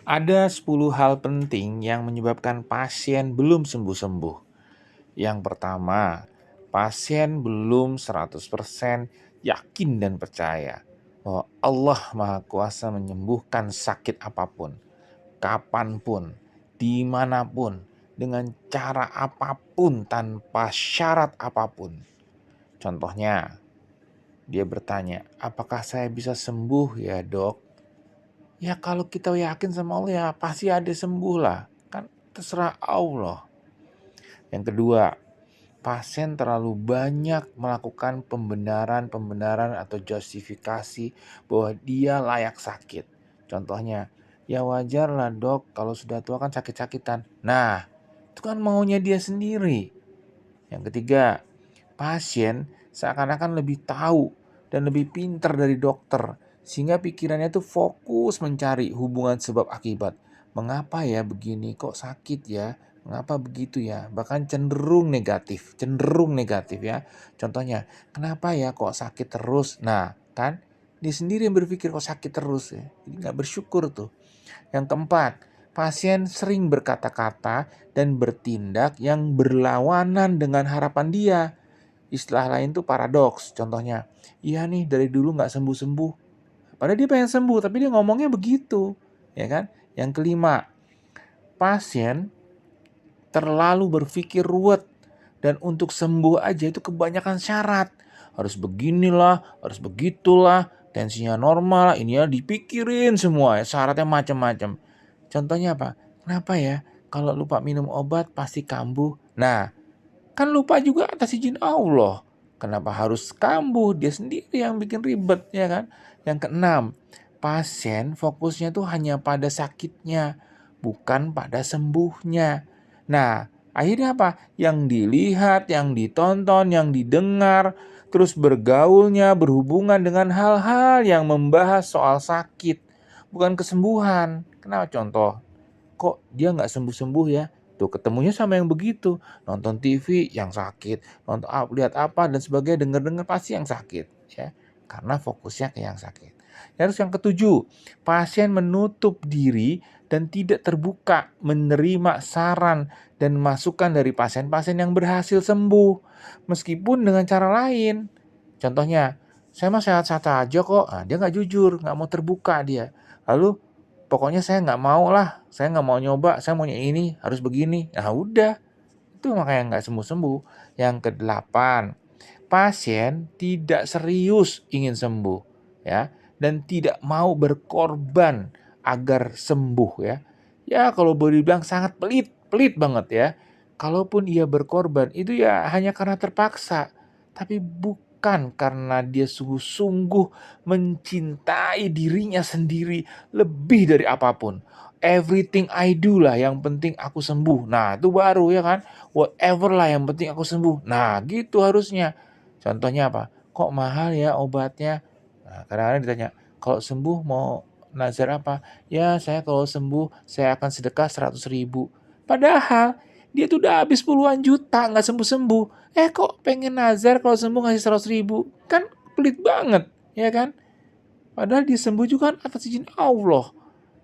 Ada 10 hal penting yang menyebabkan pasien belum sembuh-sembuh. Yang pertama, pasien belum 100% yakin dan percaya bahwa Allah Maha Kuasa menyembuhkan sakit apapun, kapanpun, dimanapun, dengan cara apapun, tanpa syarat apapun. Contohnya, dia bertanya, apakah saya bisa sembuh ya dok? Ya kalau kita yakin sama Allah ya pasti ada sembuh lah. Kan terserah Allah. Yang kedua, pasien terlalu banyak melakukan pembenaran atau justifikasi bahwa dia layak sakit. Contohnya, ya wajar lah dok kalau sudah tua kan sakit-sakitan. Nah, itu kan maunya dia sendiri. Yang ketiga, pasien seakan-akan lebih tahu dan lebih pintar dari dokter, sehingga pikirannya tuh fokus mencari hubungan sebab akibat. Mengapa ya begini, kok sakit ya? Mengapa begitu ya? Bahkan cenderung negatif ya. Contohnya, kenapa ya kok sakit terus? Nah, kan dia sendiri yang berpikir kok sakit terus ya. Jadi nggak bersyukur tuh. Yang keempat, pasien sering berkata-kata dan bertindak yang berlawanan dengan harapan dia. Istilah lain tuh paradoks. Contohnya, iya nih dari dulu nggak sembuh-sembuh. Padahal dia pengen sembuh, tapi dia ngomongnya begitu. Ya kan? Yang kelima, pasien terlalu berpikir ruwet. Dan untuk sembuh aja itu kebanyakan syarat. Harus beginilah, harus begitulah, tensinya normal, ini ya dipikirin semua ya, syaratnya macam-macam. Contohnya apa? Kenapa ya kalau lupa minum obat pasti kambuh? Nah, kan lupa juga atas izin Allah. Kenapa harus kambuh? Dia sendiri yang bikin ribet, ya kan? Yang keenam, pasien fokusnya tuh hanya pada sakitnya, bukan pada sembuhnya. Nah, akhirnya apa? Yang dilihat, yang ditonton, yang didengar, terus bergaulnya berhubungan dengan hal-hal yang membahas soal sakit, bukan kesembuhan. Kenapa contoh? Kok dia nggak sembuh-sembuh ya? Tuh ketemunya sama yang begitu. Nonton TV yang sakit, lihat apa dan sebagainya, denger-denger pasti yang sakit ya. Karena fokusnya ke yang sakit. Terus yang ketujuh, pasien menutup diri dan tidak terbuka menerima saran dan masukan dari pasien-pasien yang berhasil sembuh meskipun dengan cara lain. Contohnya, saya mah sehat-sehat aja kok. Nah, dia nggak jujur, nggak mau terbuka dia. Lalu pokoknya saya nggak mau lah, saya nggak mau nyoba, saya maunya ini, harus begini. Nah udah, itu makanya nggak sembuh-sembuh. Yang kedelapan, pasien tidak serius ingin sembuh ya dan tidak mau berkorban agar sembuh ya. Ya kalau boleh dibilang sangat pelit banget ya. Kalaupun ia berkorban itu ya hanya karena terpaksa, tapi bukan karena dia sungguh-sungguh mencintai dirinya sendiri lebih dari apapun. Everything I do lah, yang penting aku sembuh. Nah, itu baru ya kan. Whatever lah, yang penting aku sembuh. Nah, gitu harusnya. Contohnya apa? Kok mahal ya obatnya? Nah, kadang-kadang ditanya, kalau sembuh mau nazar apa? Ya, saya kalau sembuh, saya akan sedekah 100.000. Padahal, dia tuh udah habis puluhan juta, nggak sembuh-sembuh. Kok pengen nazar kalau sembuh ngasih 100.000? Kan pelit banget, ya kan? Padahal dia sembuh juga kan atas izin Allah.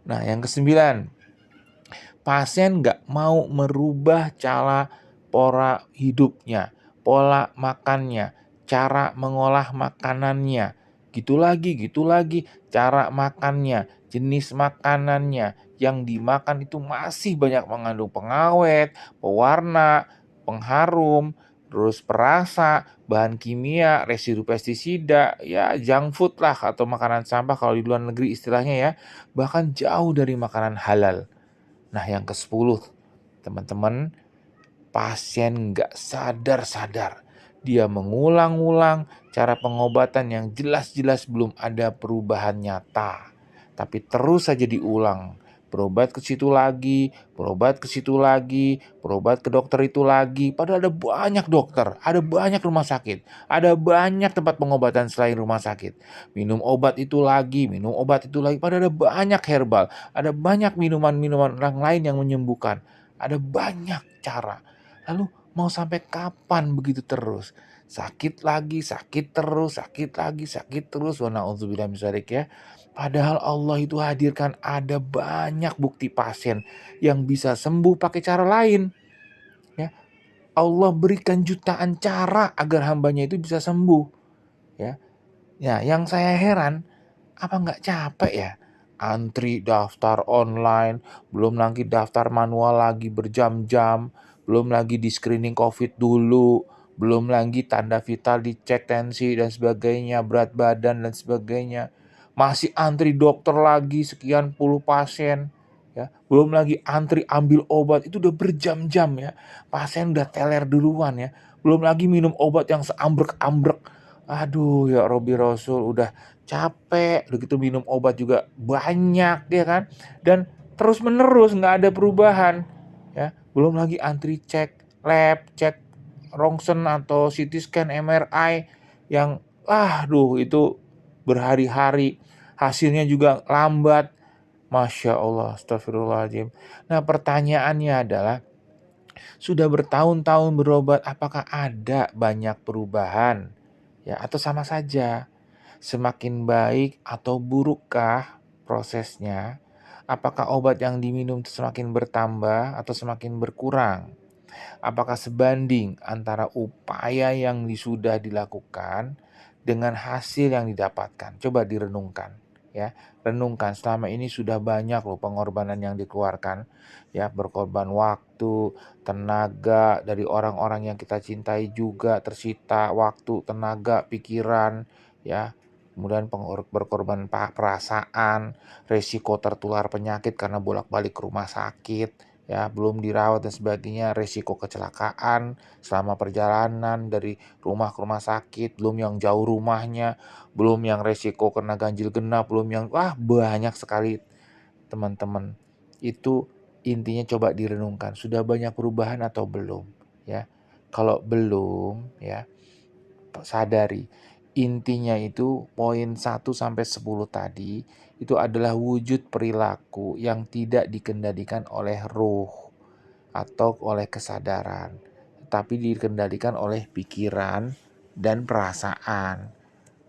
Nah, yang kesembilan, pasien nggak mau merubah cara pola hidupnya, pola makannya, cara mengolah makanannya, gitu lagi, cara makannya, jenis makanannya, yang dimakan itu masih banyak mengandung pengawet, pewarna, pengharum, terus perasa, bahan kimia, residu pestisida, ya junk food lah atau makanan sampah kalau di luar negeri istilahnya ya, bahkan jauh dari makanan halal. Nah yang ke-10, teman-teman, pasien nggak sadar-sadar. Dia mengulang-ulang cara pengobatan yang jelas-jelas belum ada perubahan nyata. Tapi terus saja diulang. Berobat ke situ lagi, berobat ke situ lagi, berobat ke dokter itu lagi. Padahal ada banyak dokter, ada banyak rumah sakit, ada banyak tempat pengobatan selain rumah sakit. Minum obat itu lagi, minum obat itu lagi. Padahal ada banyak herbal, ada banyak minuman-minuman orang lain yang menyembuhkan. Ada banyak cara. Lalu mau sampai kapan begitu terus? sakit lagi, sakit lagi, sakit terus. Wa naudzubillah min dzalik ya. Padahal Allah itu hadirkan ada banyak bukti pasien yang bisa sembuh pakai cara lain, ya. Allah berikan jutaan cara agar hambanya itu bisa sembuh, ya. Ya, yang saya heran, apa nggak capek ya? Antri daftar online, belum lagi daftar manual lagi berjam-jam, belum lagi di screening COVID dulu, belum lagi tanda vital dicek tensi dan sebagainya, berat badan dan sebagainya. Masih antri dokter lagi sekian puluh pasien, ya. Belum lagi antri ambil obat itu udah berjam-jam ya. Pasien udah teler duluan ya. Belum lagi minum obat yang seambrek-ambrek. Aduh ya Robbi Rasul, udah capek, udah gitu minum obat juga banyak ya kan, dan terus menerus nggak ada perubahan ya. Belum lagi antri cek lab, cek rongsen atau CT scan, MRI yang aduh itu berhari-hari, hasilnya juga lambat. Masya Allah, astagfirullahaladzim. Nah pertanyaannya adalah, sudah bertahun-tahun berobat, apakah ada banyak perubahan? Ya, atau sama saja? Semakin baik atau burukkah prosesnya? Apakah obat yang diminum semakin bertambah atau semakin berkurang? Apakah sebanding antara upaya yang sudah dilakukan dengan hasil yang didapatkan? Coba direnungkan ya. Renungkan, selama ini sudah banyak loh pengorbanan yang dikeluarkan ya, berkorban waktu, tenaga dari orang-orang yang kita cintai juga tersita waktu, tenaga, pikiran ya. Kemudian berkorban perasaan, resiko tertular penyakit karena bolak-balik ke rumah sakit, ya, belum dirawat dan sebagainya, resiko kecelakaan selama perjalanan dari rumah ke rumah sakit, belum yang jauh rumahnya, belum yang resiko kena ganjil genap, belum yang banyak sekali teman-teman. Itu intinya coba direnungkan, sudah banyak perubahan atau belum ya. Kalau belum ya, sadari intinya itu poin 1-10 tadi itu adalah wujud perilaku yang tidak dikendalikan oleh ruh atau oleh kesadaran, tapi dikendalikan oleh pikiran dan perasaan.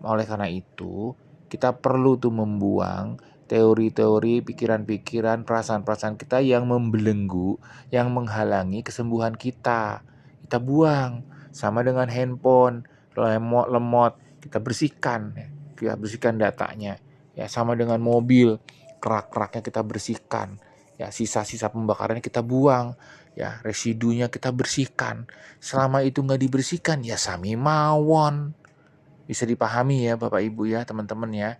Oleh karena itu, kita perlu tuh membuang teori-teori, pikiran-pikiran, perasaan-perasaan kita yang membelenggu, yang menghalangi kesembuhan kita. Kita buang, sama dengan handphone, lemot, kita bersihkan, kita bersihkan datanya. Ya, sama dengan mobil, kerak-keraknya kita bersihkan. Ya, sisa-sisa pembakarannya kita buang. Ya, residunya kita bersihkan. Selama itu nggak dibersihkan, ya sami mawon. Bisa dipahami ya Bapak Ibu ya, teman-teman ya.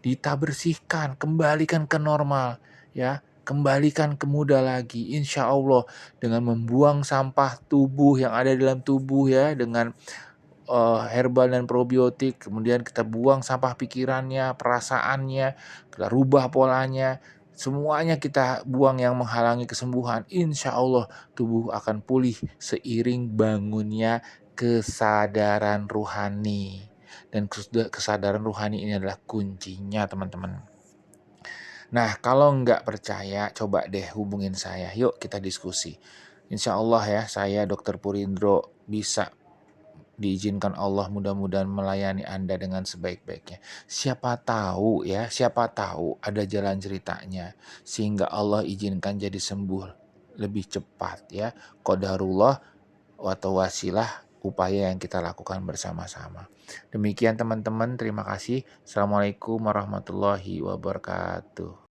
Kita bersihkan, kembalikan ke normal ya. Kembalikan ke muda lagi, insya Allah, dengan membuang sampah tubuh yang ada dalam tubuh ya, dengan herbal dan probiotik. Kemudian kita buang sampah pikirannya, perasaannya, kita rubah polanya. Semuanya kita buang yang menghalangi kesembuhan. Insya Allah tubuh akan pulih seiring bangunnya kesadaran ruhani. Dan kesadaran ruhani ini adalah kuncinya teman-teman. Nah kalau nggak percaya, coba deh hubungin saya. Yuk kita diskusi. Insya Allah ya, saya Dr. Purindro bisa diizinkan Allah mudah-mudahan melayani Anda dengan sebaik-baiknya. Siapa tahu ya, siapa tahu ada jalan ceritanya sehingga Allah izinkan jadi sembuh lebih cepat ya. Qadarullah atau wasilah upaya yang kita lakukan bersama-sama. Demikian teman-teman, terima kasih. Assalamualaikum warahmatullahi wabarakatuh.